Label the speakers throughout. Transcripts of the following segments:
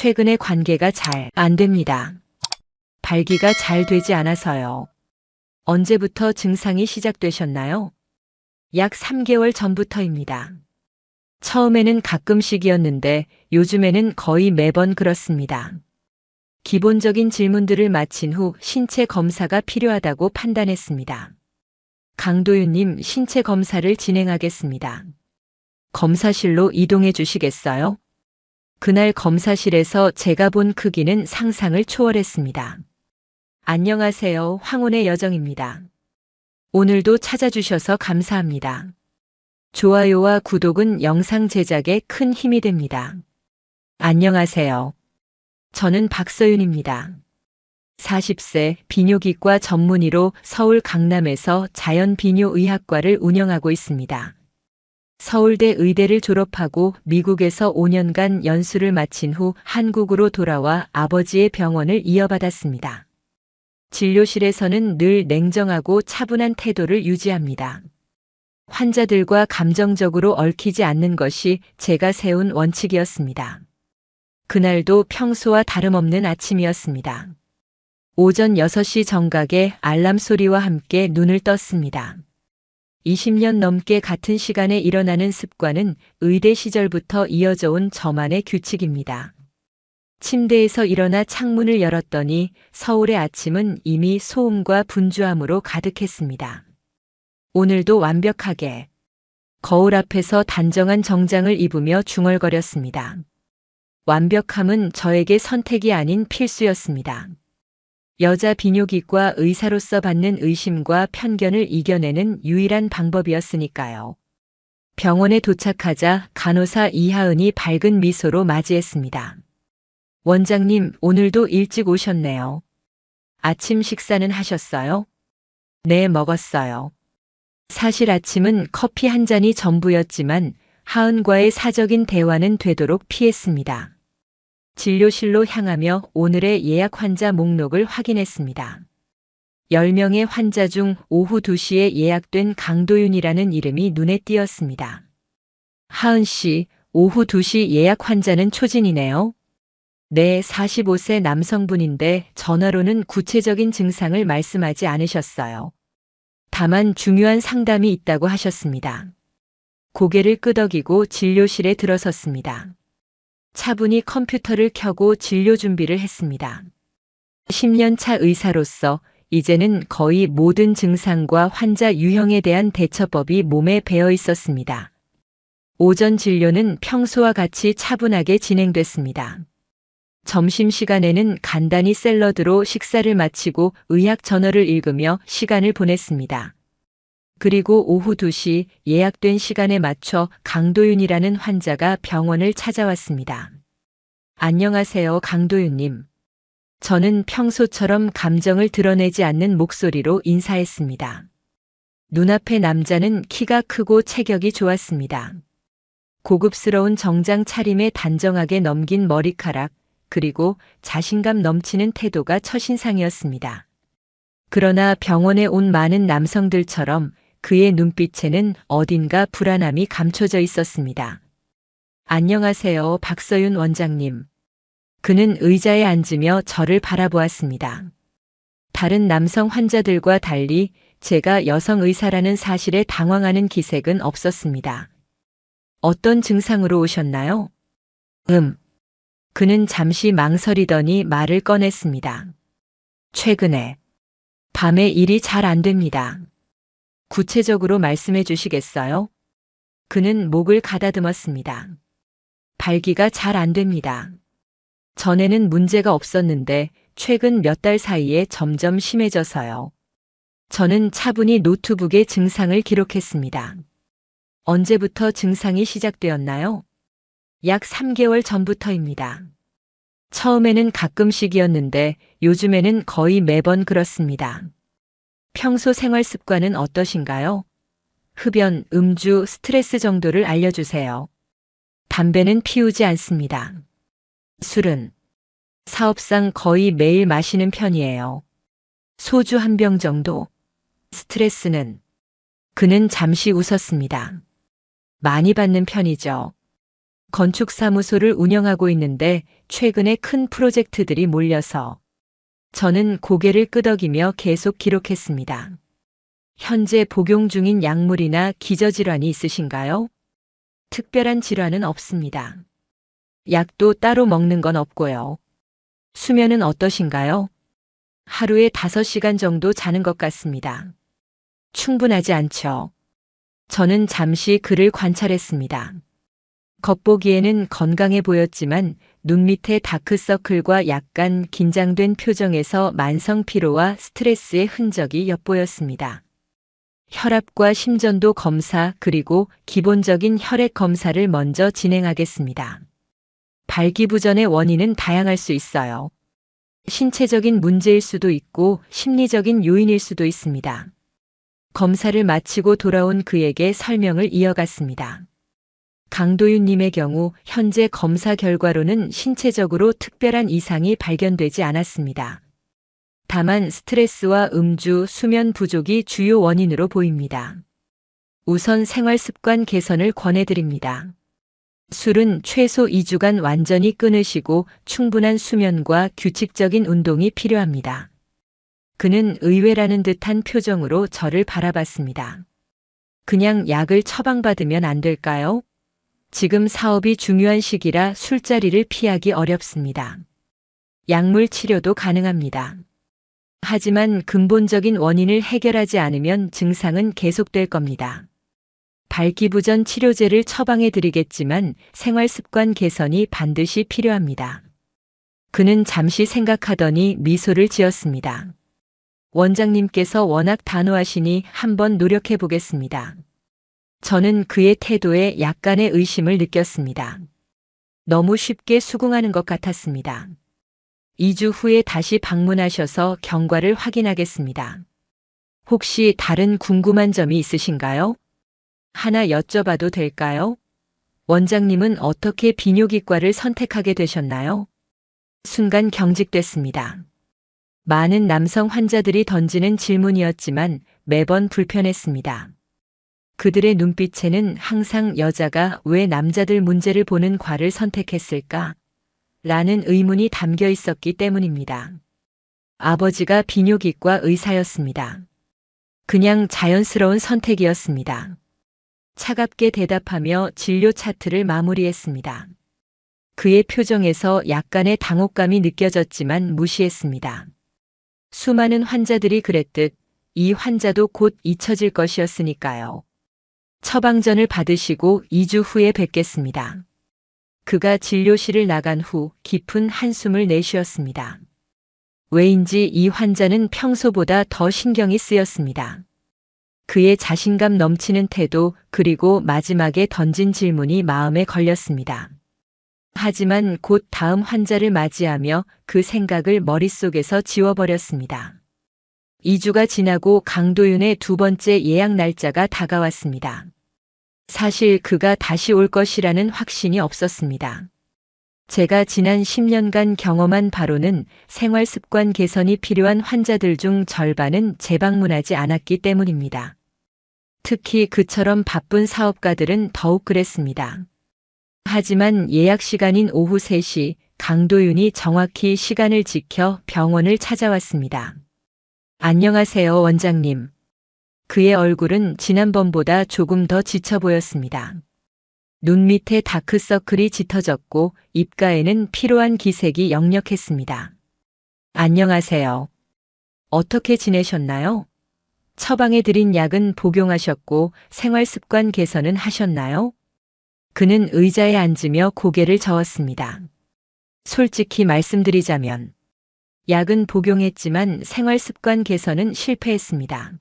Speaker 1: 최근에 관계가 잘 안 됩니다. 발기가 잘 되지 않아서요. 언제부터 증상이 시작되셨나요? 약 3개월 전부터입니다. 처음에는 가끔씩이었는데 요즘에는 거의 매번 그렇습니다. 기본적인 질문들을 마친 후 신체 검사가 필요하다고 판단했습니다. 강도윤님, 신체 검사를 진행하겠습니다. 검사실로 이동해 주시겠어요? 그날 검사실에서 제가 본 크기는 상상을 초월했습니다. 안녕하세요, 황혼의 여정입니다. 오늘도 찾아주셔서 감사합니다. 좋아요와 구독은 영상 제작에 큰 힘이 됩니다. 안녕하세요. 저는 박서윤입니다. 40세 비뇨기과 전문의로 서울 강남에서 자연비뇨의학과를 운영하고 있습니다. 서울대 의대를 졸업하고 미국에서 5년간 연수를 마친 후 한국으로 돌아와 아버지의 병원을 이어받았습니다. 진료실에서는 늘 냉정하고 차분한 태도를 유지합니다. 환자들과 감정적으로 얽히지 않는 것이 제가 세운 원칙이었습니다. 그날도 평소와 다름없는 아침이었습니다. 오전 6시 정각에 알람 소리와 함께 눈을 떴습니다. 20년 넘게 같은 시간에 일어나는 습관은 의대 시절부터 이어져 온 저만의 규칙입니다. 침대에서 일어나 창문을 열었더니 서울의 아침은 이미 소음과 분주함으로 가득했습니다. 오늘도 완벽하게 거울 앞에서 단정한 정장을 입으며 중얼거렸습니다. 완벽함은 저에게 선택이 아닌 필수였습니다. 여자 비뇨기과 의사로서 받는 의심과 편견을 이겨내는 유일한 방법이었으니까요. 병원에 도착하자 간호사 이하은이 밝은 미소로 맞이했습니다. 원장님, 오늘도 일찍 오셨네요. 아침 식사는 하셨어요? 네, 먹었어요. 사실 아침은 커피 한 잔이 전부였지만 하은과의 사적인 대화는 되도록 피했습니다. 진료실로 향하며 오늘의 예약 환자 목록을 확인했습니다. 10명의 환자 중 오후 2시에 예약된 강도윤이라는 이름이 눈에 띄었습니다. 하은 씨, 오후 2시 예약 환자는 초진이네요. 네, 45세 남성분인데 전화로는 구체적인 증상을 말씀하지 않으셨어요. 다만 중요한 상담이 있다고 하셨습니다. 고개를 끄덕이고 진료실에 들어섰습니다. 차분히 컴퓨터를 켜고 진료 준비를 했습니다. 10년 차 의사로서 이제는 거의 모든 증상과 환자 유형에 대한 대처법이 몸에 배어 있었습니다. 오전 진료는 평소와 같이 차분하게 진행됐습니다. 점심시간에는 간단히 샐러드로 식사를 마치고 의학 저널을 읽으며 시간을 보냈습니다. 그리고 오후 2시 예약된 시간에 맞춰 강도윤이라는 환자가 병원을 찾아왔습니다. 안녕하세요, 강도윤님. 저는 평소처럼 감정을 드러내지 않는 목소리로 인사했습니다. 눈앞의 남자는 키가 크고 체격이 좋았습니다. 고급스러운 정장 차림에 단정하게 넘긴 머리카락, 그리고 자신감 넘치는 태도가 첫인상이었습니다. 그러나 병원에 온 많은 남성들처럼 그의 눈빛에는 어딘가 불안함이 감춰져 있었습니다. 안녕하세요, 박서윤 원장님. 그는 의자에 앉으며 저를 바라보았습니다. 다른 남성 환자들과 달리 제가 여성 의사라는 사실에 당황하는 기색은 없었습니다. 어떤 증상으로 오셨나요? 그는 잠시 망설이더니 말을 꺼냈습니다. 최근에 밤에 일이 잘 안 됩니다. 구체적으로 말씀해 주시겠어요? 그는 목을 가다듬었습니다. 발기가 잘 안 됩니다. 전에는 문제가 없었는데 최근 몇 달 사이에 점점 심해져서요. 저는 차분히 노트북에 증상을 기록했습니다. 언제부터 증상이 시작되었나요? 약 3개월 전부터입니다. 처음에는 가끔씩이었는데 요즘에는 거의 매번 그렇습니다. 평소 생활 습관은 어떠신가요? 흡연, 음주, 스트레스 정도를 알려주세요. 담배는 피우지 않습니다. 술은 사업상 거의 매일 마시는 편이에요. 소주 한 병 정도. 스트레스는 그는 잠시 웃었습니다. 많이 받는 편이죠. 건축사무소를 운영하고 있는데 최근에 큰 프로젝트들이 몰려서 저는 고개를 끄덕이며 계속 기록했습니다. 현재 복용 중인 약물이나 기저질환이 있으신가요? 특별한 질환은 없습니다. 약도 따로 먹는 건 없고요. 수면은 어떠신가요? 하루에 5시간 정도 자는 것 같습니다. 충분하지 않죠. 저는 잠시 그를 관찰했습니다. 겉보기에는 건강해 보였지만 눈 밑에 다크서클과 약간 긴장된 표정에서 만성 피로와 스트레스의 흔적이 엿보였습니다. 혈압과 심전도 검사 그리고 기본적인 혈액 검사를 먼저 진행하겠습니다. 발기부전의 원인은 다양할 수 있어요. 신체적인 문제일 수도 있고 심리적인 요인일 수도 있습니다. 검사를 마치고 돌아온 그에게 설명을 이어갔습니다. 강도윤님의 경우 현재 검사 결과로는 신체적으로 특별한 이상이 발견되지 않았습니다. 다만 스트레스와 음주, 수면 부족이 주요 원인으로 보입니다. 우선 생활습관 개선을 권해드립니다. 술은 최소 2주간 완전히 끊으시고 충분한 수면과 규칙적인 운동이 필요합니다. 그는 의외라는 듯한 표정으로 저를 바라봤습니다. 그냥 약을 처방받으면 안 될까요? 지금 사업이 중요한 시기라 술자리를 피하기 어렵습니다. 약물 치료도 가능합니다. 하지만 근본적인 원인을 해결하지 않으면 증상은 계속될 겁니다. 발기부전 치료제를 처방해 드리겠지만 생활습관 개선이 반드시 필요합니다. 그는 잠시 생각하더니 미소를 지었습니다. 원장님께서 워낙 단호하시니 한번 노력해 보겠습니다. 저는 그의 태도에 약간의 의심을 느꼈습니다. 너무 쉽게 수긍하는 것 같았습니다. 2주 후에 다시 방문하셔서 경과를 확인하겠습니다. 혹시 다른 궁금한 점이 있으신가요? 하나 여쭤봐도 될까요? 원장님은 어떻게 비뇨기과를 선택하게 되셨나요? 순간 경직됐습니다. 많은 남성 환자들이 던지는 질문이었지만 매번 불편했습니다. 그들의 눈빛에는 항상 여자가 왜 남자들 문제를 보는 과를 선택했을까? 라는 의문이 담겨 있었기 때문입니다. 아버지가 비뇨기과 의사였습니다. 그냥 자연스러운 선택이었습니다. 차갑게 대답하며 진료 차트를 마무리했습니다. 그의 표정에서 약간의 당혹감이 느껴졌지만 무시했습니다. 수많은 환자들이 그랬듯 이 환자도 곧 잊혀질 것이었으니까요. 처방전을 받으시고 2주 후에 뵙겠습니다. 그가 진료실을 나간 후 깊은 한숨을 내쉬었습니다. 왜인지 이 환자는 평소보다 더 신경이 쓰였습니다. 그의 자신감 넘치는 태도 그리고 마지막에 던진 질문이 마음에 걸렸습니다. 하지만 곧 다음 환자를 맞이하며 그 생각을 머릿속에서 지워버렸습니다. 2주가 지나고 강도윤의 2번째 예약 날짜가 다가왔습니다. 사실 그가 다시 올 것이라는 확신이 없었습니다. 제가 지난 10년간 경험한 바로는 생활 습관 개선이 필요한 환자들 중 절반은 재방문하지 않았기 때문입니다. 특히 그처럼 바쁜 사업가들은 더욱 그랬습니다. 하지만 예약 시간인 오후 3시 강도윤이 정확히 시간을 지켜 병원을 찾아왔습니다. 안녕하세요, 원장님. 그의 얼굴은 지난번보다 조금 더 지쳐 보였습니다. 눈 밑에 다크서클이 짙어졌고 입가에는 피로한 기색이 역력했습니다. 안녕하세요. 어떻게 지내셨나요? 처방해드린 약은 복용하셨고 생활습관 개선은 하셨나요? 그는 의자에 앉으며 고개를 저었습니다. 솔직히 말씀드리자면 약은 복용했지만 생활습관 개선은 실패했습니다.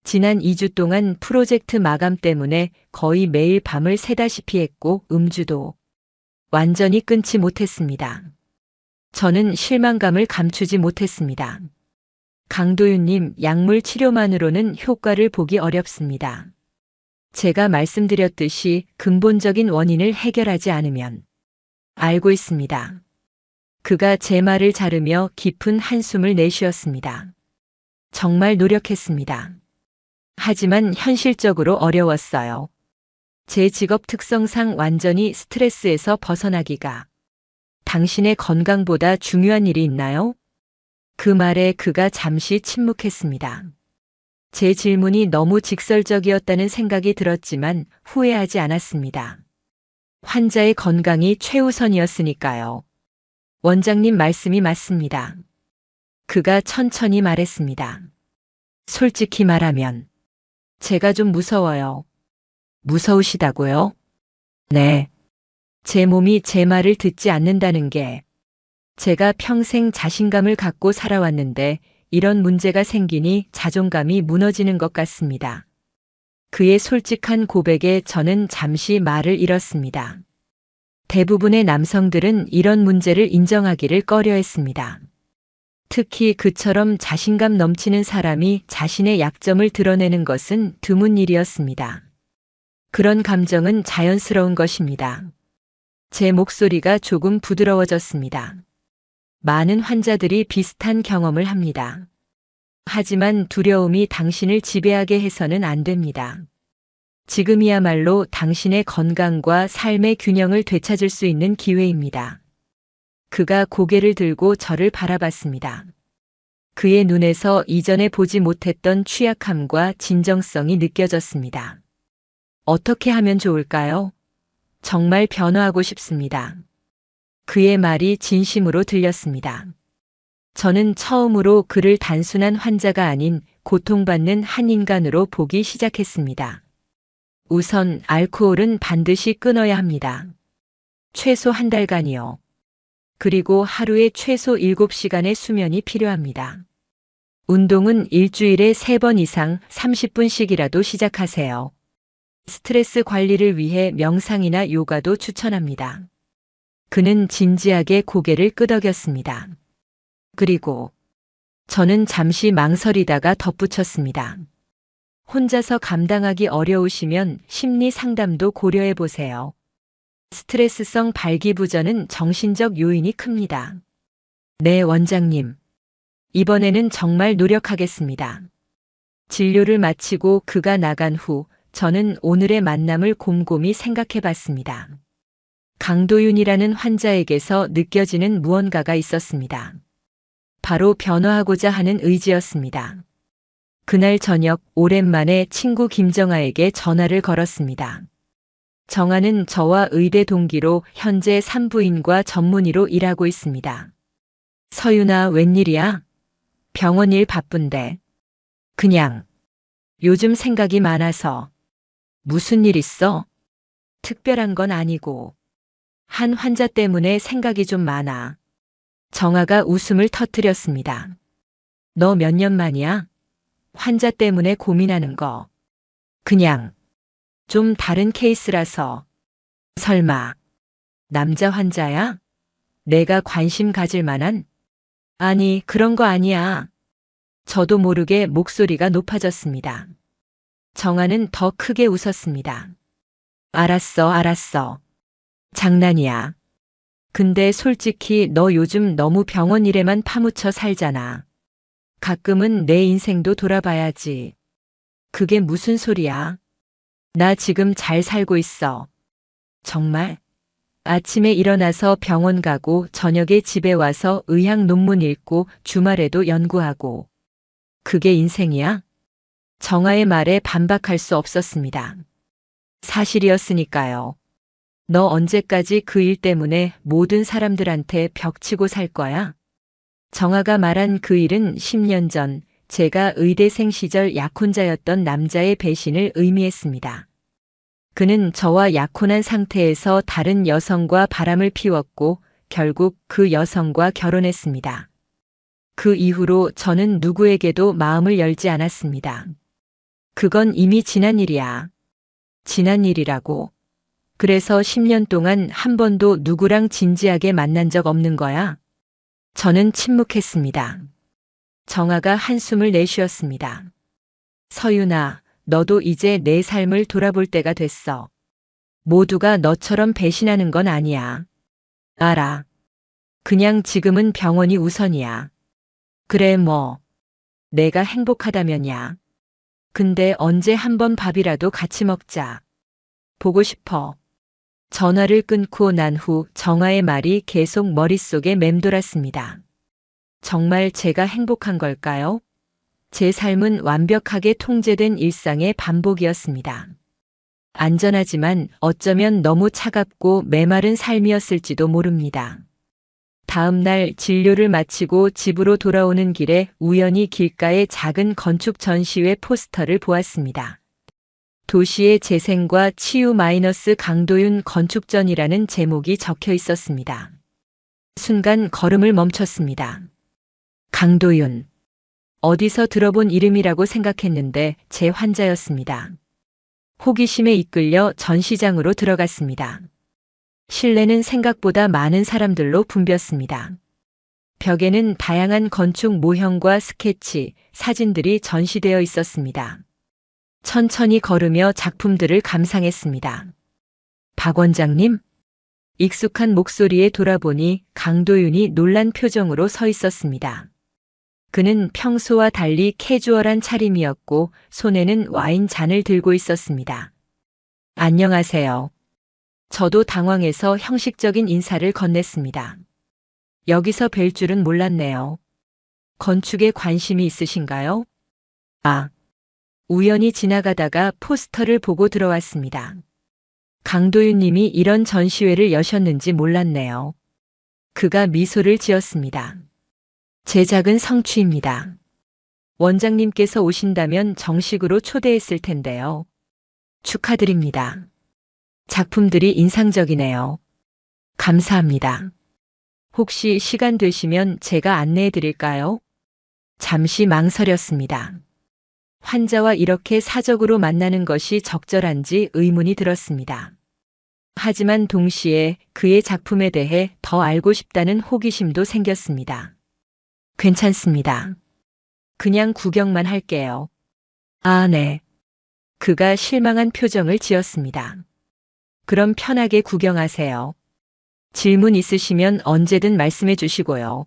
Speaker 1: 지난 2주 동안 프로젝트 마감 때문에 거의 매일 밤을 새다시피 했고 음주도 완전히 끊지 못했습니다. 저는 실망감을 감추지 못했습니다. 강도윤님, 약물 치료만으로는 효과를 보기 어렵습니다. 제가 말씀드렸듯이 근본적인 원인을 해결하지 않으면 알고 있습니다. 그가 제 말을 자르며 깊은 한숨을 내쉬었습니다. 정말 노력했습니다. 하지만 현실적으로 어려웠어요. 제 직업 특성상 완전히 스트레스에서 벗어나기가 당신의 건강보다 중요한 일이 있나요? 그 말에 그가 잠시 침묵했습니다. 제 질문이 너무 직설적이었다는 생각이 들었지만 후회하지 않았습니다. 환자의 건강이 최우선이었으니까요. 원장님 말씀이 맞습니다. 그가 천천히 말했습니다. 솔직히 말하면 제가 좀 무서워요. 무서우시다고요? 네. 제 몸이 제 말을 듣지 않는다는 게 제가 평생 자신감을 갖고 살아왔는데 이런 문제가 생기니 자존감이 무너지는 것 같습니다. 그의 솔직한 고백에 저는 잠시 말을 잃었습니다. 대부분의 남성들은 이런 문제를 인정하기를 꺼려했습니다. 특히 그처럼 자신감 넘치는 사람이 자신의 약점을 드러내는 것은 드문 일이었습니다. 그런 감정은 자연스러운 것입니다. 제 목소리가 조금 부드러워졌습니다. 많은 환자들이 비슷한 경험을 합니다. 하지만 두려움이 당신을 지배하게 해서는 안 됩니다. 지금이야말로 당신의 건강과 삶의 균형을 되찾을 수 있는 기회입니다. 그가 고개를 들고 저를 바라봤습니다. 그의 눈에서 이전에 보지 못했던 취약함과 진정성이 느껴졌습니다. 어떻게 하면 좋을까요? 정말 변화하고 싶습니다. 그의 말이 진심으로 들렸습니다. 저는 처음으로 그를 단순한 환자가 아닌 고통받는 한 인간으로 보기 시작했습니다. 우선 알코올은 반드시 끊어야 합니다. 최소 한 달간이요. 그리고 하루에 최소 7시간의 수면이 필요합니다. 운동은 일주일에 3번 이상 30분씩이라도 시작하세요. 스트레스 관리를 위해 명상이나 요가도 추천합니다. 그는 진지하게 고개를 끄덕였습니다. 그리고 저는 잠시 망설이다가 덧붙였습니다. 혼자서 감당하기 어려우시면 심리 상담도 고려해 보세요. 스트레스성 발기부전은 정신적 요인이 큽니다. 네, 원장님. 이번에는 정말 노력하겠습니다. 진료를 마치고 그가 나간 후 저는 오늘의 만남을 곰곰이 생각해 봤습니다. 강도윤이라는 환자에게서 느껴지는 무언가가 있었습니다. 바로 변화하고자 하는 의지였습니다. 그날 저녁 오랜만에 친구 김정아에게 전화를 걸었습니다. 정아는 저와 의대 동기로 현재 산부인과 전문의로 일하고 있습니다. 서윤아, 웬일이야? 병원 일 바쁜데. 그냥 요즘 생각이 많아서. 무슨 일 있어? 특별한 건 아니고. 한 환자 때문에 생각이 좀 많아. 정아가 웃음을 터뜨렸습니다. 너 몇 년 만이야? 환자 때문에 고민하는 거. 그냥 좀 다른 케이스라서. 설마 남자 환자야? 내가 관심 가질 만한? 아니, 그런 거 아니야. 저도 모르게 목소리가 높아졌습니다. 정아는 더 크게 웃었습니다. 알았어, 알았어. 장난이야. 근데 솔직히 너 요즘 너무 병원 일에만 파묻혀 살잖아. 가끔은 내 인생도 돌아봐야지. 그게 무슨 소리야? 나 지금 잘 살고 있어. 정말? 아침에 일어나서 병원 가고 저녁에 집에 와서 의학 논문 읽고 주말에도 연구하고. 그게 인생이야? 정아의 말에 반박할 수 없었습니다. 사실이었으니까요. 너 언제까지 그 일 때문에 모든 사람들한테 벽치고 살 거야? 정아가 말한 그 일은 10년 전 제가 의대생 시절 약혼자였던 남자의 배신을 의미했습니다. 그는 저와 약혼한 상태에서 다른 여성과 바람을 피웠고 결국 그 여성과 결혼했습니다. 그 이후로 저는 누구에게도 마음을 열지 않았습니다. 그건 이미 지난 일이야. 지난 일이라고. 그래서 10년 동안 한 번도 누구랑 진지하게 만난 적 없는 거야? 저는 침묵했습니다. 정아가 한숨을 내쉬었습니다. 서윤아, 너도 이제 내 삶을 돌아볼 때가 됐어. 모두가 너처럼 배신하는 건 아니야. 알아. 그냥 지금은 병원이 우선이야. 그래 뭐. 내가 행복하다면야. 근데 언제 한번 밥이라도 같이 먹자. 보고 싶어. 전화를 끊고 난 후 정아의 말이 계속 머릿속에 맴돌았습니다. 정말 제가 행복한 걸까요? 제 삶은 완벽하게 통제된 일상의 반복이었습니다. 안전하지만 어쩌면 너무 차갑고 메마른 삶이었을지도 모릅니다. 다음 날 진료를 마치고 집으로 돌아오는 길에 우연히 길가에 작은 건축 전시회 포스터를 보았습니다. 도시의 재생과 치유 강도윤 건축전이라는 제목이 적혀 있었습니다. 순간 걸음을 멈췄습니다. 강도윤. 어디서 들어본 이름이라고 생각했는데 제 환자였습니다. 호기심에 이끌려 전시장으로 들어갔습니다. 실내는 생각보다 많은 사람들로 붐볐습니다. 벽에는 다양한 건축 모형과 스케치, 사진들이 전시되어 있었습니다. 천천히 걸으며 작품들을 감상했습니다. 박 원장님? 익숙한 목소리에 돌아보니 강도윤이 놀란 표정으로 서 있었습니다. 그는 평소와 달리 캐주얼한 차림이었고 손에는 와인 잔을 들고 있었습니다. 안녕하세요. 저도 당황해서 형식적인 인사를 건넸습니다. 여기서 뵐 줄은 몰랐네요. 건축에 관심이 있으신가요? 아, 우연히 지나가다가 포스터를 보고 들어왔습니다. 강도윤 님이 이런 전시회를 여셨는지 몰랐네요. 그가 미소를 지었습니다. 제 작은 성취입니다. 원장님께서 오신다면 정식으로 초대했을 텐데요. 축하드립니다. 작품들이 인상적이네요. 감사합니다. 혹시 시간 되시면 제가 안내해 드릴까요? 잠시 망설였습니다. 환자와 이렇게 사적으로 만나는 것이 적절한지 의문이 들었습니다. 하지만 동시에 그의 작품에 대해 더 알고 싶다는 호기심도 생겼습니다. 괜찮습니다. 그냥 구경만 할게요. 아, 네. 그가 실망한 표정을 지었습니다. 그럼 편하게 구경하세요. 질문 있으시면 언제든 말씀해 주시고요.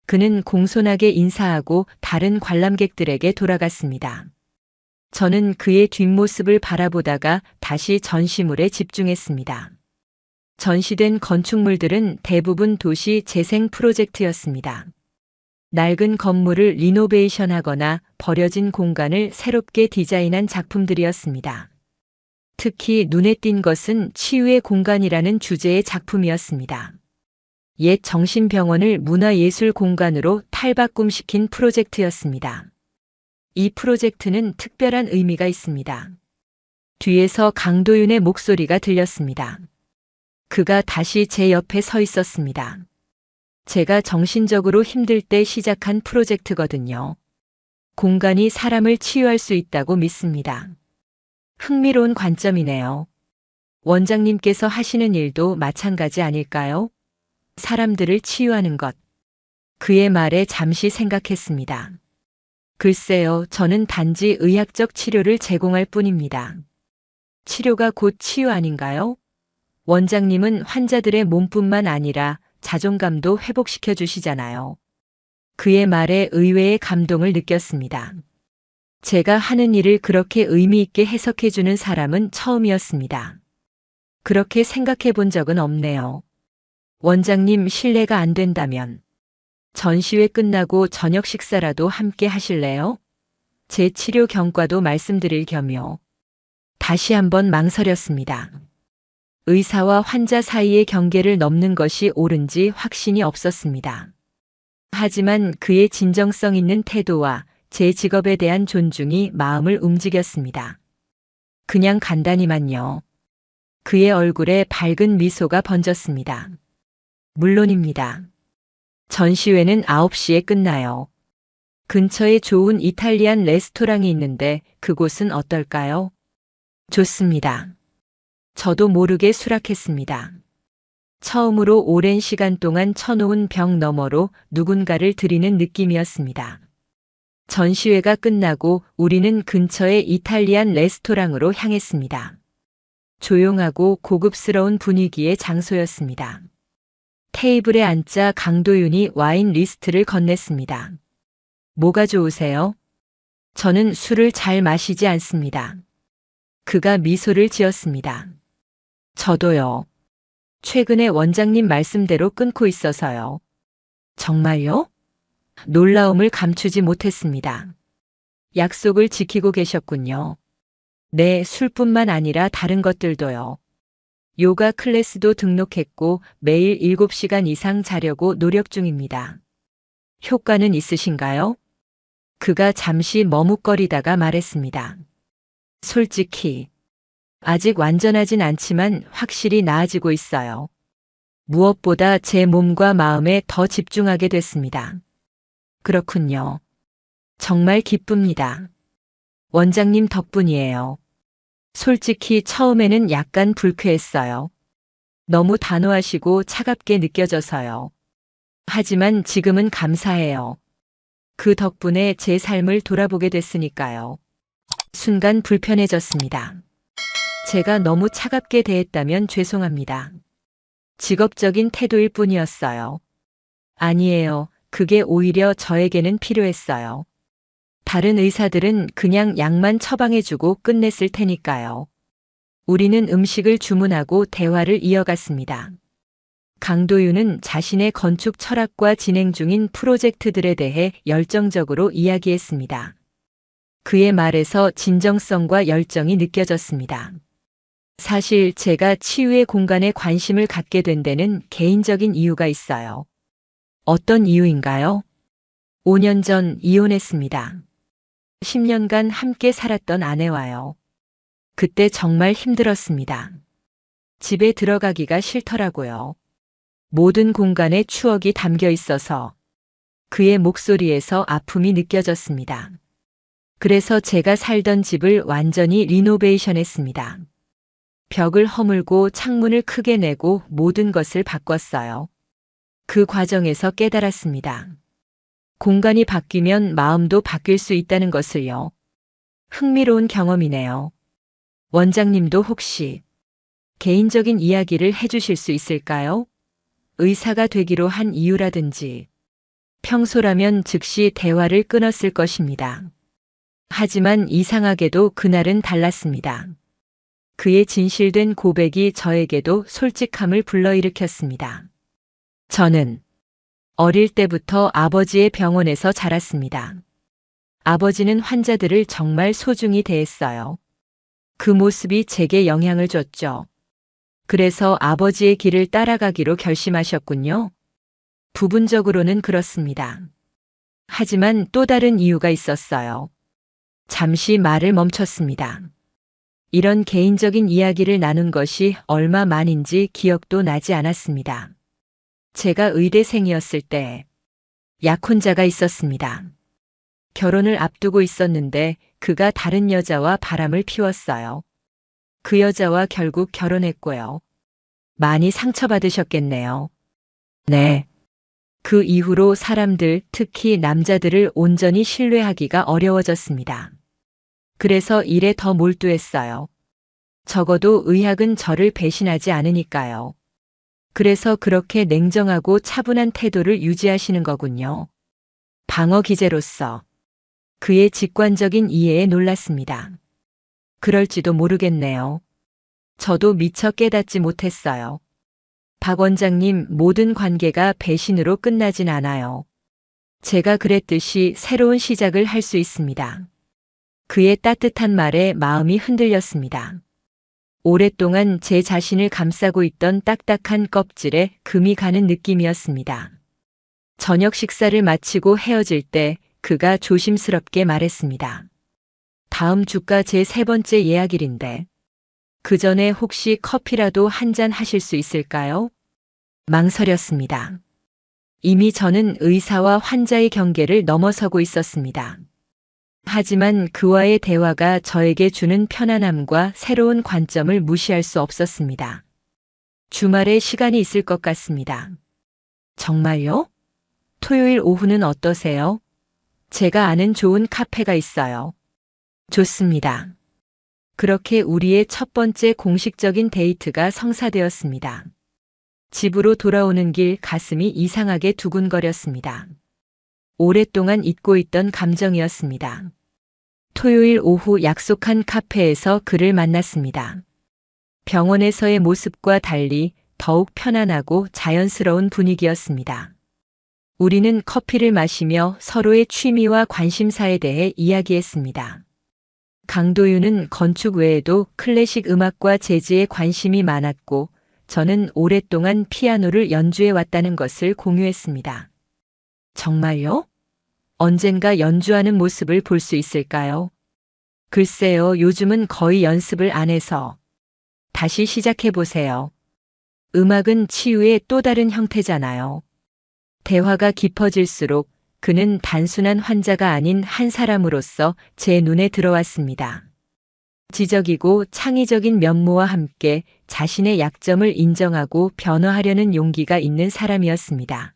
Speaker 1: 그는 공손하게 인사하고 다른 관람객들에게 돌아갔습니다. 저는 그의 뒷모습을 바라보다가 다시 전시물에 집중했습니다. 전시된 건축물들은 대부분 도시 재생 프로젝트였습니다. 낡은 건물을 리노베이션하거나 버려진 공간을 새롭게 디자인한 작품들이었습니다. 특히 눈에 띈 것은 치유의 공간이라는 주제의 작품이었습니다. 옛 정신병원을 문화예술 공간으로 탈바꿈시킨 프로젝트였습니다. 이 프로젝트는 특별한 의미가 있습니다. 뒤에서 강도윤의 목소리가 들렸습니다. 그가 다시 제 옆에 서 있었습니다. 제가 정신적으로 힘들 때 시작한 프로젝트거든요. 공간이 사람을 치유할 수 있다고 믿습니다. 흥미로운 관점이네요. 원장님께서 하시는 일도 마찬가지 아닐까요? 사람들을 치유하는 것. 그의 말에 잠시 생각했습니다. 글쎄요, 저는 단지 의학적 치료를 제공할 뿐입니다. 치료가 곧 치유 아닌가요? 원장님은 환자들의 몸뿐만 아니라 자존감도 회복시켜 주시잖아요. 그의 말에 의외의 감동을 느꼈습니다. 제가 하는 일을 그렇게 의미 있게 해석해 주는 사람은 처음이었습니다. 그렇게 생각해 본 적은 없네요. 원장님 실례가 안 된다면 전시회 끝나고 저녁 식사라도 함께 하실래요? 제 치료 경과도 말씀드릴 겸요. 다시 한번 망설였습니다. 의사와 환자 사이의 경계를 넘는 것이 옳은지 확신이 없었습니다. 하지만 그의 진정성 있는 태도와 제 직업에 대한 존중이 마음을 움직였습니다. 그냥 간단히만요. 그의 얼굴에 밝은 미소가 번졌습니다. 물론입니다. 전시회는 9시에 끝나요. 근처에 좋은 이탈리안 레스토랑이 있는데 그곳은 어떨까요? 좋습니다. 저도 모르게 수락했습니다. 처음으로 오랜 시간 동안 쳐놓은 벽 너머로 누군가를 들이는 느낌이었습니다. 전시회가 끝나고 우리는 근처의 이탈리안 레스토랑으로 향했습니다. 조용하고 고급스러운 분위기의 장소였습니다. 테이블에 앉자 강도윤이 와인 리스트를 건넸습니다. 뭐가 좋으세요? 저는 술을 잘 마시지 않습니다. 그가 미소를 지었습니다. 저도요. 최근에 원장님 말씀대로 끊고 있어서요. 정말요? 놀라움을 감추지 못했습니다. 약속을 지키고 계셨군요. 네, 술뿐만 아니라 다른 것들도요. 요가 클래스도 등록했고 매일 7시간 이상 자려고 노력 중입니다. 효과는 있으신가요? 그가 잠시 머뭇거리다가 말했습니다. 솔직히 아직 완전하진 않지만 확실히 나아지고 있어요. 무엇보다 제 몸과 마음에 더 집중하게 됐습니다. 그렇군요. 정말 기쁩니다. 원장님 덕분이에요. 솔직히 처음에는 약간 불쾌했어요. 너무 단호하시고 차갑게 느껴져서요. 하지만 지금은 감사해요. 그 덕분에 제 삶을 돌아보게 됐으니까요. 순간 불편해졌습니다. 제가 너무 차갑게 대했다면 죄송합니다. 직업적인 태도일 뿐이었어요. 아니에요. 그게 오히려 저에게는 필요했어요. 다른 의사들은 그냥 약만 처방해주고 끝냈을 테니까요. 우리는 음식을 주문하고 대화를 이어갔습니다. 강도윤은 자신의 건축 철학과 진행 중인 프로젝트들에 대해 열정적으로 이야기했습니다. 그의 말에서 진정성과 열정이 느껴졌습니다. 사실 제가 치유의 공간에 관심을 갖게 된 데는 개인적인 이유가 있어요. 어떤 이유인가요? 5년 전 이혼했습니다. 10년간 함께 살았던 아내와요. 그때 정말 힘들었습니다. 집에 들어가기가 싫더라고요. 모든 공간에 추억이 담겨 있어서 그의 목소리에서 아픔이 느껴졌습니다. 그래서 제가 살던 집을 완전히 리노베이션 했습니다. 벽을 허물고 창문을 크게 내고 모든 것을 바꿨어요. 그 과정에서 깨달았습니다. 공간이 바뀌면 마음도 바뀔 수 있다는 것을요. 흥미로운 경험이네요. 원장님도 혹시 개인적인 이야기를 해주실 수 있을까요? 의사가 되기로 한 이유라든지. 평소라면 즉시 대화를 끊었을 것입니다. 하지만 이상하게도 그날은 달랐습니다. 그의 진실된 고백이 저에게도 솔직함을 불러일으켰습니다. 저는 어릴 때부터 아버지의 병원에서 자랐습니다. 아버지는 환자들을 정말 소중히 대했어요. 그 모습이 제게 영향을 줬죠. 그래서 아버지의 길을 따라가기로 결심하셨군요. 부분적으로는 그렇습니다. 하지만 또 다른 이유가 있었어요. 잠시 말을 멈췄습니다. 이런 개인적인 이야기를 나눈 것이 얼마 만인지 기억도 나지 않았습니다. 제가 의대생이었을 때 약혼자가 있었습니다. 결혼을 앞두고 있었는데 그가 다른 여자와 바람을 피웠어요. 그 여자와 결국 결혼했고요. 많이 상처받으셨겠네요. 네. 그 이후로 사람들, 특히 남자들을 온전히 신뢰하기가 어려워졌습니다. 그래서 일에 더 몰두했어요. 적어도 의학은 저를 배신하지 않으니까요. 그래서 그렇게 냉정하고 차분한 태도를 유지하시는 거군요. 방어 기제로서 그의 직관적인 이해에 놀랐습니다. 그럴지도 모르겠네요. 저도 미처 깨닫지 못했어요. 박 원장님, 모든 관계가 배신으로 끝나진 않아요. 제가 그랬듯이 새로운 시작을 할 수 있습니다. 그의 따뜻한 말에 마음이 흔들렸습니다. 오랫동안 제 자신을 감싸고 있던 딱딱한 껍질에 금이 가는 느낌이었습니다. 저녁 식사를 마치고 헤어질 때 그가 조심스럽게 말했습니다. 다음 주가 제 3번째 예약일인데 그 전에 혹시 커피라도 한 잔 하실 수 있을까요? 망설였습니다. 이미 저는 의사와 환자의 경계를 넘어서고 있었습니다. 하지만 그와의 대화가 저에게 주는 편안함과 새로운 관점을 무시할 수 없었습니다. 주말에 시간이 있을 것 같습니다. 정말요? 토요일 오후는 어떠세요? 제가 아는 좋은 카페가 있어요. 좋습니다. 그렇게 우리의 첫 번째 공식적인 데이트가 성사되었습니다. 집으로 돌아오는 길 가슴이 이상하게 두근거렸습니다. 오랫동안 잊고 있던 감정이었습니다. 토요일 오후 약속한 카페에서 그를 만났습니다. 병원에서의 모습과 달리 더욱 편안하고 자연스러운 분위기였습니다. 우리는 커피를 마시며 서로의 취미와 관심사에 대해 이야기했습니다. 강도윤은 건축 외에도 클래식 음악과 재즈에 관심이 많았고 저는 오랫동안 피아노를 연주해 왔다는 것을 공유했습니다. 정말요? 언젠가 연주하는 모습을 볼 수 있을까요? 글쎄요, 요즘은 거의 연습을 안 해서. 다시 시작해 보세요. 음악은 치유의 또 다른 형태잖아요. 대화가 깊어질수록 그는 단순한 환자가 아닌 한 사람으로서 제 눈에 들어왔습니다. 지적이고 창의적인 면모와 함께 자신의 약점을 인정하고 변화하려는 용기가 있는 사람이었습니다.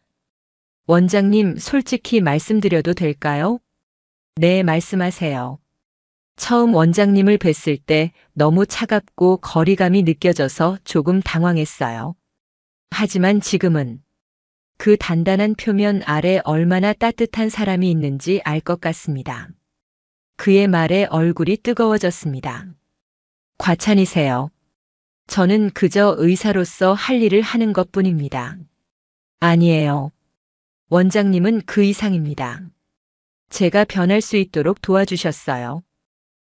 Speaker 1: 원장님, 솔직히 말씀드려도 될까요? 네, 말씀하세요. 처음 원장님을 뵀을 때 너무 차갑고 거리감이 느껴져서 조금 당황했어요. 하지만 지금은 그 단단한 표면 아래 얼마나 따뜻한 사람이 있는지 알 것 같습니다. 그의 말에 얼굴이 뜨거워졌습니다. 과찬이세요. 저는 그저 의사로서 할 일을 하는 것뿐입니다. 아니에요. 원장님은 그 이상입니다. 제가 변할 수 있도록 도와주셨어요.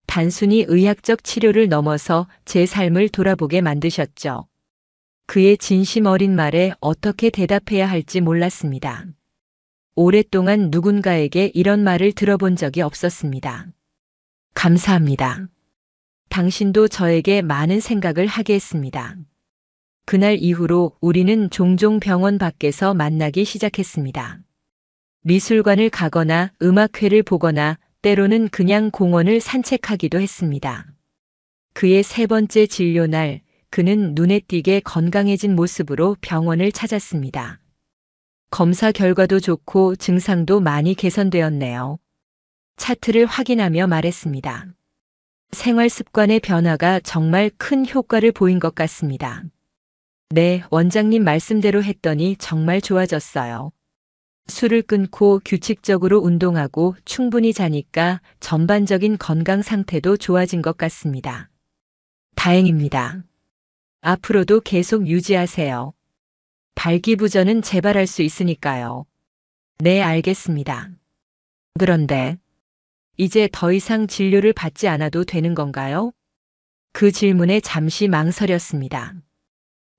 Speaker 1: 단순히 의학적 치료를 넘어서 제 삶을 돌아보게 만드셨죠. 그의 진심 어린 말에 어떻게 대답해야 할지 몰랐습니다. 오랫동안 누군가에게 이런 말을 들어본 적이 없었습니다. 감사합니다. 당신도 저에게 많은 생각을 하게 했습니다. 그날 이후로 우리는 종종 병원 밖에서 만나기 시작했습니다. 미술관을 가거나 음악회를 보거나 때로는 그냥 공원을 산책하기도 했습니다. 그의 세 번째 진료날, 그는 눈에 띄게 건강해진 모습으로 병원을 찾았습니다. 검사 결과도 좋고 증상도 많이 개선되었네요. 차트를 확인하며 말했습니다. 생활 습관의 변화가 정말 큰 효과를 보인 것 같습니다. 네, 원장님 말씀대로 했더니 정말 좋아졌어요. 술을 끊고 규칙적으로 운동하고 충분히 자니까 전반적인 건강 상태도 좋아진 것 같습니다. 다행입니다. 앞으로도 계속 유지하세요. 발기부전은 재발할 수 있으니까요. 네, 알겠습니다. 그런데 이제 더 이상 진료를 받지 않아도 되는 건가요? 그 질문에 잠시 망설였습니다.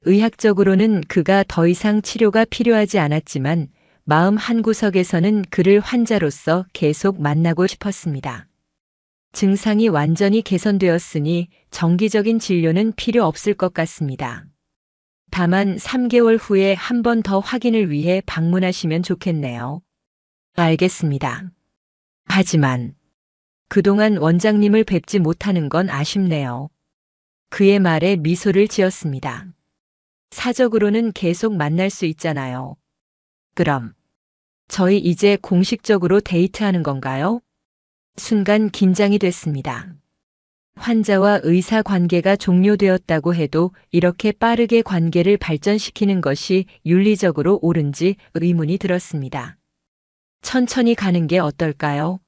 Speaker 1: 의학적으로는 그가 더 이상 치료가 필요하지 않았지만 마음 한구석에서는 그를 환자로서 계속 만나고 싶었습니다. 증상이 완전히 개선되었으니 정기적인 진료는 필요 없을 것 같습니다. 다만 3개월 후에 한 번 더 확인을 위해 방문하시면 좋겠네요. 알겠습니다. 하지만 그동안 원장님을 뵙지 못하는 건 아쉽네요. 그의 말에 미소를 지었습니다. 사적으로는 계속 만날 수 있잖아요. 그럼 저희 이제 공식적으로 데이트하는 건가요? 순간 긴장이 됐습니다. 환자와 의사 관계가 종료되었다고 해도 이렇게 빠르게 관계를 발전시키는 것이 윤리적으로 옳은지 의문이 들었습니다. 천천히 가는 게 어떨까요?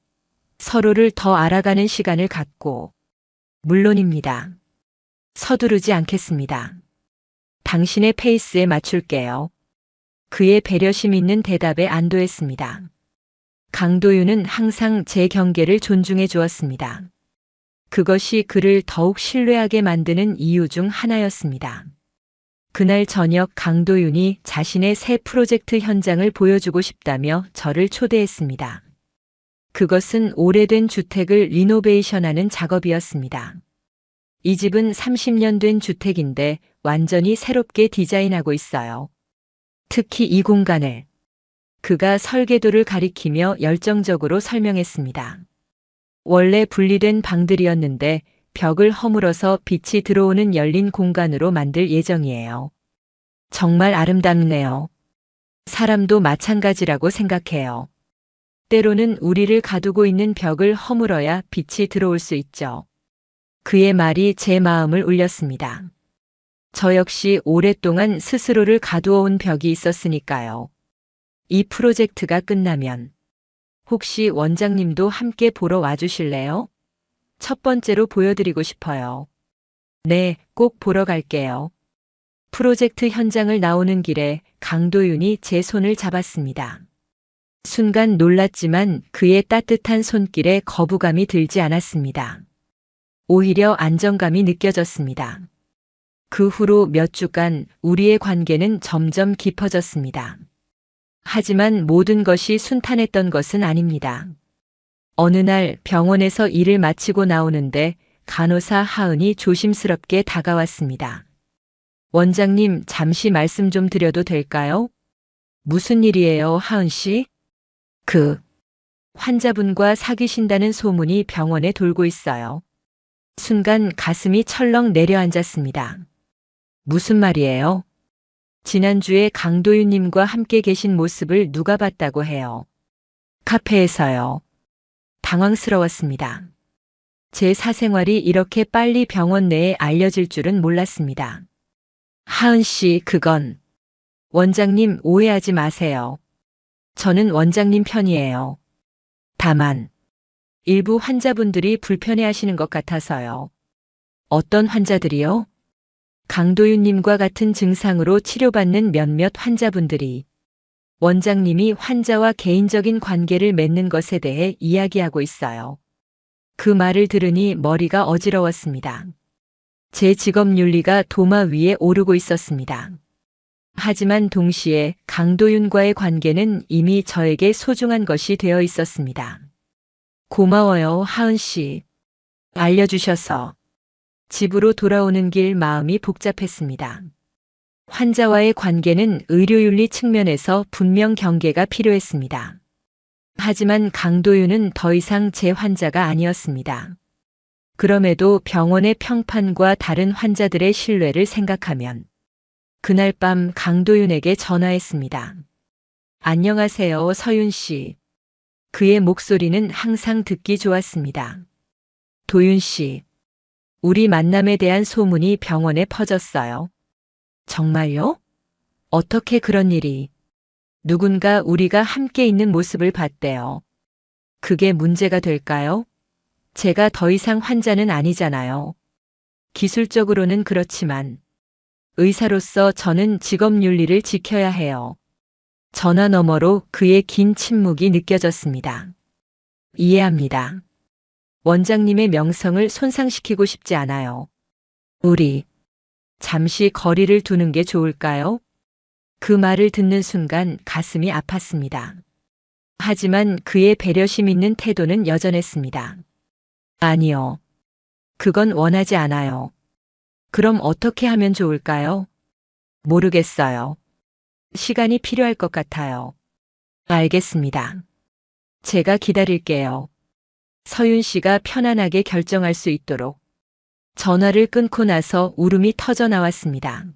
Speaker 1: 서로를 더 알아가는 시간을 갖고. 물론입니다. 서두르지 않겠습니다. 당신의 페이스에 맞출게요. 그의 배려심 있는 대답에 안도했습니다. 강도윤은 항상 제 경계를 존중해 주었습니다. 그것이 그를 더욱 신뢰하게 만드는 이유 중 하나였습니다. 그날 저녁 강도윤이 자신의 새 프로젝트 현장을 보여주고 싶다며 저를 초대했습니다. 그것은 오래된 주택을 리노베이션하는 작업이었습니다. 이 집은 30년 된 주택인데 완전히 새롭게 디자인하고 있어요. 특히 이 공간을. 그가 설계도를 가리키며 열정적으로 설명했습니다. 원래 분리된 방들이었는데 벽을 허물어서 빛이 들어오는 열린 공간으로 만들 예정이에요. 정말 아름답네요. 사람도 마찬가지라고 생각해요. 때로는 우리를 가두고 있는 벽을 허물어야 빛이 들어올 수 있죠. 그의 말이 제 마음을 울렸습니다. 저 역시 오랫동안 스스로를 가두어온 벽이 있었으니까요. 이 프로젝트가 끝나면 혹시 원장님도 함께 보러 와주실래요? 첫 번째로 보여드리고 싶어요. 네, 꼭 보러 갈게요. 프로젝트 현장을 나오는 길에 강도윤이 제 손을 잡았습니다. 순간 놀랐지만 그의 따뜻한 손길에 거부감이 들지 않았습니다. 오히려 안정감이 느껴졌습니다. 그 후로 몇 주간 우리의 관계는 점점 깊어졌습니다. 하지만 모든 것이 순탄했던 것은 아닙니다. 어느 날 병원에서 일을 마치고 나오는데 간호사 하은이 조심스럽게 다가왔습니다. 원장님, 잠시 말씀 좀 드려도 될까요? 무슨 일이에요, 하은 씨? 환자분과 사귀신다는 소문이 병원에 돌고 있어요. 순간 가슴이 철렁 내려앉았습니다. 무슨 말이에요? 지난주에 강도윤님과 함께 계신 모습을 누가 봤다고 해요. 카페에서요. 당황스러웠습니다. 제 사생활이 이렇게 빨리 병원 내에 알려질 줄은 몰랐습니다. 하은 씨, 그건. 원장님, 오해하지 마세요. 저는 원장님 편이에요. 다만, 일부 환자분들이 불편해하시는 것 같아서요. 어떤 환자들이요? 강도윤님과 같은 증상으로 치료받는 몇몇 환자분들이 원장님이 환자와 개인적인 관계를 맺는 것에 대해 이야기하고 있어요. 그 말을 들으니 머리가 어지러웠습니다. 제 직업 윤리가 도마 위에 오르고 있었습니다. 하지만 동시에 강도윤과의 관계는 이미 저에게 소중한 것이 되어 있었습니다. 고마워요, 하은 씨. 알려주셔서. 집으로 돌아오는 길 마음이 복잡했습니다. 환자와의 관계는 의료윤리 측면에서 분명 경계가 필요했습니다. 하지만 강도윤은 더 이상 제 환자가 아니었습니다. 그럼에도 병원의 평판과 다른 환자들의 신뢰를 생각하면 그날 밤 강도윤에게 전화했습니다. 안녕하세요, 서윤 씨. 그의 목소리는 항상 듣기 좋았습니다. 도윤 씨, 우리 만남에 대한 소문이 병원에 퍼졌어요. 정말요? 어떻게 그런 일이? 누군가 우리가 함께 있는 모습을 봤대요. 그게 문제가 될까요? 제가 더 이상 환자는 아니잖아요. 기술적으로는 그렇지만 의사로서 저는 직업 윤리를 지켜야 해요. 전화 너머로 그의 긴 침묵이 느껴졌습니다. 이해합니다. 원장님의 명성을 손상시키고 싶지 않아요. 우리 잠시 거리를 두는 게 좋을까요? 그 말을 듣는 순간 가슴이 아팠습니다. 하지만 그의 배려심 있는 태도는 여전했습니다. 아니요. 그건 원하지 않아요. 그럼 어떻게 하면 좋을까요? 모르겠어요. 시간이 필요할 것 같아요. 알겠습니다. 제가 기다릴게요. 서윤 씨가 편안하게 결정할 수 있도록. 전화를 끊고 나서 울음이 터져 나왔습니다.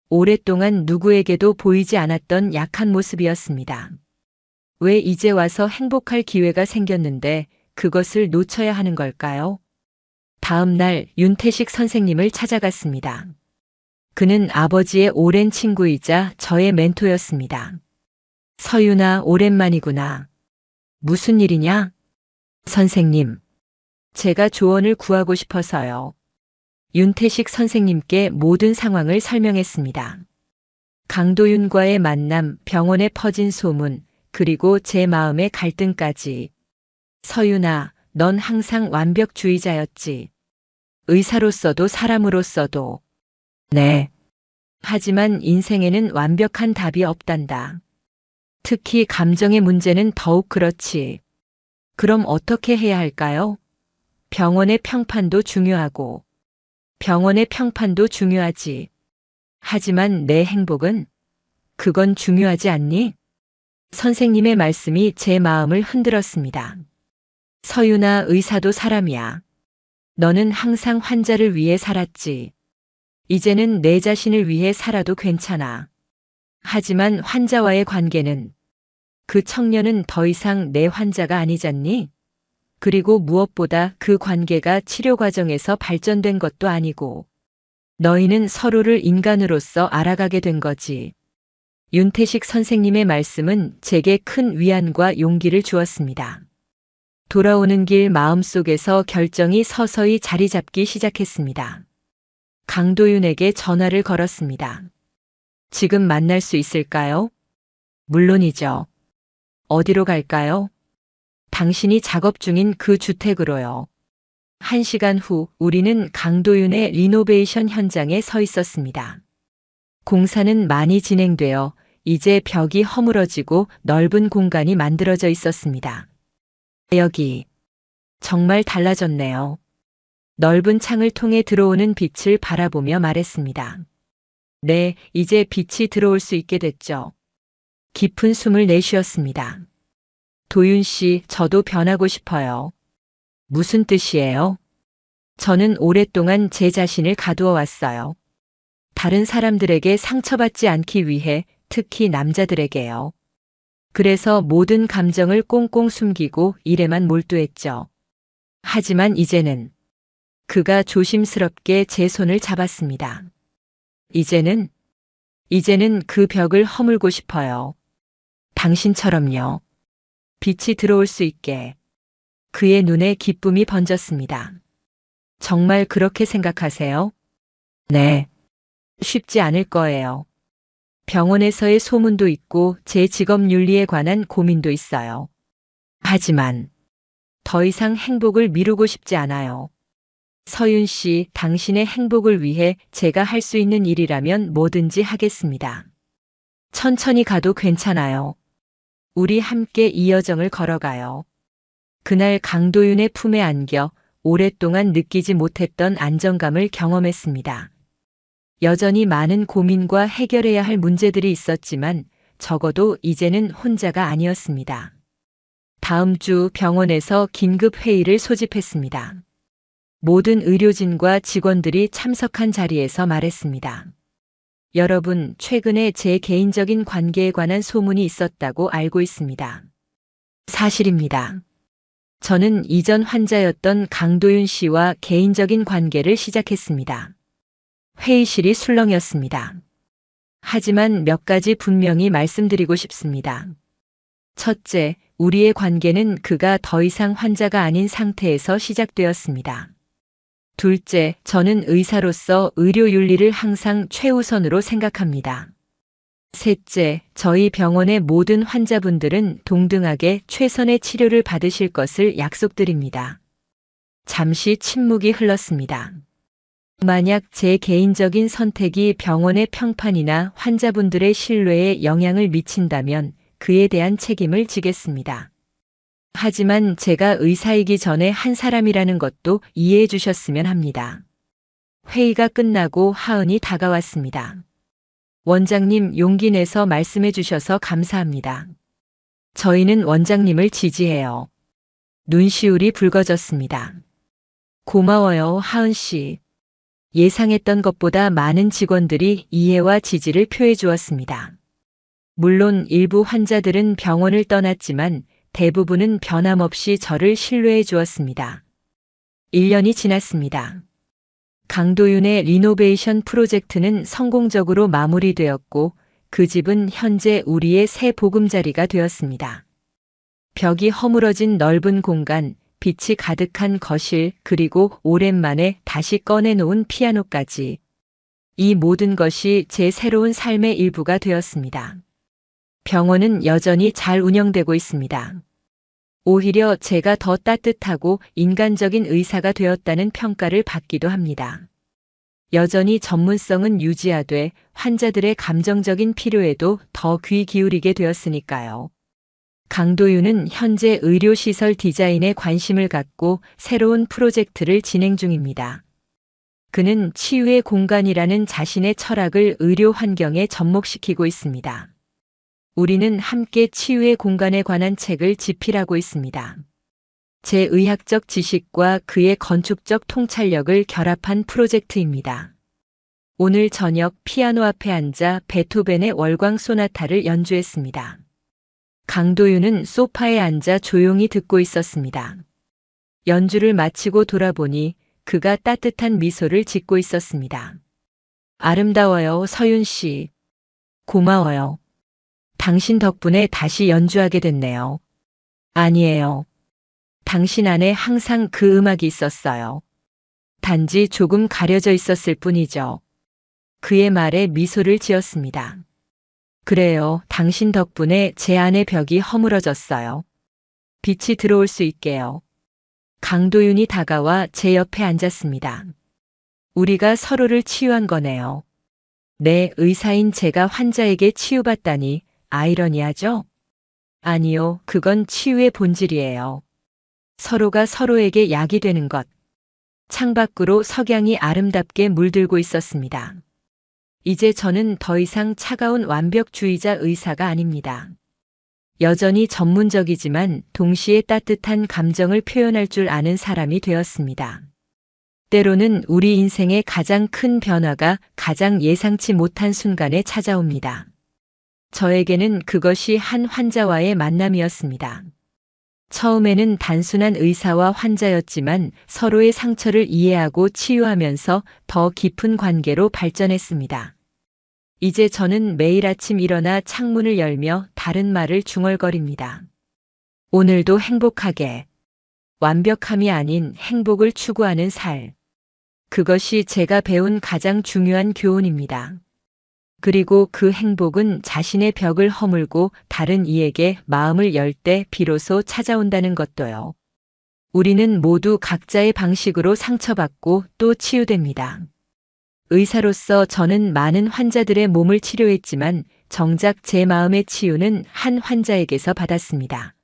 Speaker 1: 오랫동안 누구에게도 보이지 않았던 약한 모습이었습니다. 왜 이제 와서 행복할 기회가 생겼는데 그것을 놓쳐야 하는 걸까요? 다음 날 윤태식 선생님을 찾아갔습니다. 그는 아버지의 오랜 친구이자 저의 멘토였습니다. 서윤아, 오랜만이구나. 무슨 일이냐? 선생님, 제가 조언을 구하고 싶어서요. 윤태식 선생님께 모든 상황을 설명했습니다. 강도윤과의 만남, 병원에 퍼진 소문, 그리고 제 마음의 갈등까지. 서윤아, 넌 항상 완벽주의자였지. 의사로서도 사람으로서도. 네. 하지만 인생에는 완벽한 답이 없단다. 특히 감정의 문제는 더욱 그렇지. 그럼 어떻게 해야 할까요? 병원의 평판도 중요하고, 병원의 평판도 중요하지. 하지만 내 행복은? 그건 중요하지 않니? 선생님의 말씀이 제 마음을 흔들었습니다. 서윤아, 의사도 사람이야. 너는 항상 환자를 위해 살았지. 이제는 내 자신을 위해 살아도 괜찮아. 하지만 환자와의 관계는, 그 청년은 더 이상 내 환자가 아니잖니? 그리고 무엇보다 그 관계가 치료 과정에서 발전된 것도 아니고, 너희는 서로를 인간으로서 알아가게 된 거지. 윤태식 선생님의 말씀은 제게 큰 위안과 용기를 주었습니다. 돌아오는 길 마음속에서 결정이 서서히 자리 잡기 시작했습니다. 강도윤에게 전화를 걸었습니다. 지금 만날 수 있을까요? 물론이죠. 어디로 갈까요? 당신이 작업 중인 그 주택으로요. 1시간 후 우리는 강도윤의 리노베이션 현장에 서 있었습니다. 공사는 많이 진행되어 이제 벽이 허물어지고 넓은 공간이 만들어져 있었습니다. 여기 정말 달라졌네요. 넓은 창을 통해 들어오는 빛을 바라보며 말했습니다. 네, 이제 빛이 들어올 수 있게 됐죠. 깊은 숨을 내쉬었습니다. 도윤 씨, 저도 변하고 싶어요. 무슨 뜻이에요? 저는 오랫동안 제 자신을 가두어 왔어요. 다른 사람들에게 상처받지 않기 위해, 특히 남자들에게요. 그래서 모든 감정을 꽁꽁 숨기고 일에만 몰두했죠. 하지만 이제는 그가 조심스럽게 제 손을 잡았습니다. 이제는 그 벽을 허물고 싶어요. 당신처럼요. 빛이 들어올 수 있게. 그의 눈에 기쁨이 번졌습니다. 정말 그렇게 생각하세요? 네. 쉽지 않을 거예요. 병원에서의 소문도 있고 제 직업 윤리에 관한 고민도 있어요. 하지만 더 이상 행복을 미루고 싶지 않아요. 서윤 씨, 당신의 행복을 위해 제가 할 수 있는 일이라면 뭐든지 하겠습니다. 천천히 가도 괜찮아요. 우리 함께 이 여정을 걸어가요. 그날 강도윤의 품에 안겨 오랫동안 느끼지 못했던 안정감을 경험했습니다. 여전히 많은 고민과 해결해야 할 문제들이 있었지만 적어도 이제는 혼자가 아니었습니다. 다음 주 병원에서 긴급 회의를 소집했습니다. 모든 의료진과 직원들이 참석한 자리에서 말했습니다. 여러분, 최근에 제 개인적인 관계에 관한 소문이 있었다고 알고 있습니다. 사실입니다. 저는 이전 환자였던 강도윤 씨와 개인적인 관계를 시작했습니다. 회의실이 술렁이었습니다. 하지만 몇 가지 분명히 말씀드리고 싶습니다. 첫째, 우리의 관계는 그가 더 이상 환자가 아닌 상태에서 시작되었습니다. 둘째, 저는 의사로서 의료 윤리를 항상 최우선으로 생각합니다. 셋째, 저희 병원의 모든 환자분들은 동등하게 최선의 치료를 받으실 것을 약속드립니다. 잠시 침묵이 흘렀습니다. 만약 제 개인적인 선택이 병원의 평판이나 환자분들의 신뢰에 영향을 미친다면 그에 대한 책임을 지겠습니다. 하지만 제가 의사이기 전에 한 사람이라는 것도 이해해 주셨으면 합니다. 회의가 끝나고 하은이 다가왔습니다. 원장님, 용기 내서 말씀해 주셔서 감사합니다. 저희는 원장님을 지지해요. 눈시울이 붉어졌습니다. 고마워요, 하은 씨. 예상했던 것보다 많은 직원들이 이해와 지지를 표해 주었습니다. 물론 일부 환자들은 병원을 떠났지만 대부분은 변함없이 저를 신뢰해 주었습니다. 1년이 지났습니다. 강도윤의 리노베이션 프로젝트는 성공적으로 마무리되었고 그 집은 현재 우리의 새 보금자리가 되었습니다. 벽이 허물어진 넓은 공간, 빛이 가득한 거실, 그리고 오랜만에 다시 꺼내놓은 피아노까지. 이 모든 것이 제 새로운 삶의 일부가 되었습니다. 병원은 여전히 잘 운영되고 있습니다. 오히려 제가 더 따뜻하고 인간적인 의사가 되었다는 평가를 받기도 합니다. 여전히 전문성은 유지하되 환자들의 감정적인 필요에도 더 귀 기울이게 되었으니까요. 강도윤은 현재 의료시설 디자인에 관심을 갖고 새로운 프로젝트를 진행 중입니다. 그는 치유의 공간이라는 자신의 철학을 의료 환경에 접목시키고 있습니다. 우리는 함께 치유의 공간에 관한 책을 집필하고 있습니다. 제 의학적 지식과 그의 건축적 통찰력을 결합한 프로젝트입니다. 오늘 저녁 피아노 앞에 앉아 베토벤의 월광 소나타를 연주했습니다. 강도윤은 소파에 앉아 조용히 듣고 있었습니다. 연주를 마치고 돌아보니 그가 따뜻한 미소를 짓고 있었습니다. 아름다워요, 서윤 씨. 고마워요. 당신 덕분에 다시 연주하게 됐네요. 아니에요. 당신 안에 항상 그 음악이 있었어요. 단지 조금 가려져 있었을 뿐이죠. 그의 말에 미소를 지었습니다. 그래요. 당신 덕분에 제 안의 벽이 허물어졌어요. 빛이 들어올 수 있게요. 강도윤이 다가와 제 옆에 앉았습니다. 우리가 서로를 치유한 거네요. 네, 의사인 제가 환자에게 치유받다니 아이러니하죠? 아니요, 그건 치유의 본질이에요. 서로가 서로에게 약이 되는 것. 창밖으로 석양이 아름답게 물들고 있었습니다. 이제 저는 더 이상 차가운 완벽주의자 의사가 아닙니다. 여전히 전문적이지만 동시에 따뜻한 감정을 표현할 줄 아는 사람이 되었습니다. 때로는 우리 인생의 가장 큰 변화가 가장 예상치 못한 순간에 찾아옵니다. 저에게는 그것이 한 환자와의 만남이었습니다. 처음에는 단순한 의사와 환자였지만 서로의 상처를 이해하고 치유하면서 더 깊은 관계로 발전했습니다. 이제 저는 매일 아침 일어나 창문을 열며 다른 말을 중얼거립니다. 오늘도 행복하게. 완벽함이 아닌 행복을 추구하는 살. 그것이 제가 배운 가장 중요한 교훈입니다. 그리고 그 행복은 자신의 벽을 허물고 다른 이에게 마음을 열 때 비로소 찾아온다는 것도요. 우리는 모두 각자의 방식으로 상처받고 또 치유됩니다. 의사로서 저는 많은 환자들의 몸을 치료했지만 정작 제 마음의 치유는 한 환자에게서 받았습니다.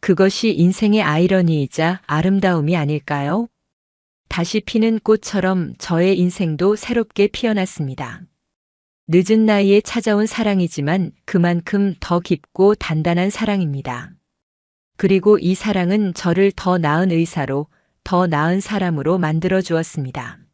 Speaker 1: 그것이 인생의 아이러니이자 아름다움이 아닐까요? 다시 피는 꽃처럼 저의 인생도 새롭게 피어났습니다. 늦은 나이에 찾아온 사랑이지만 그만큼 더 깊고 단단한 사랑입니다. 그리고 이 사랑은 저를 더 나은 의사로, 더 나은 사람으로 만들어 주었습니다.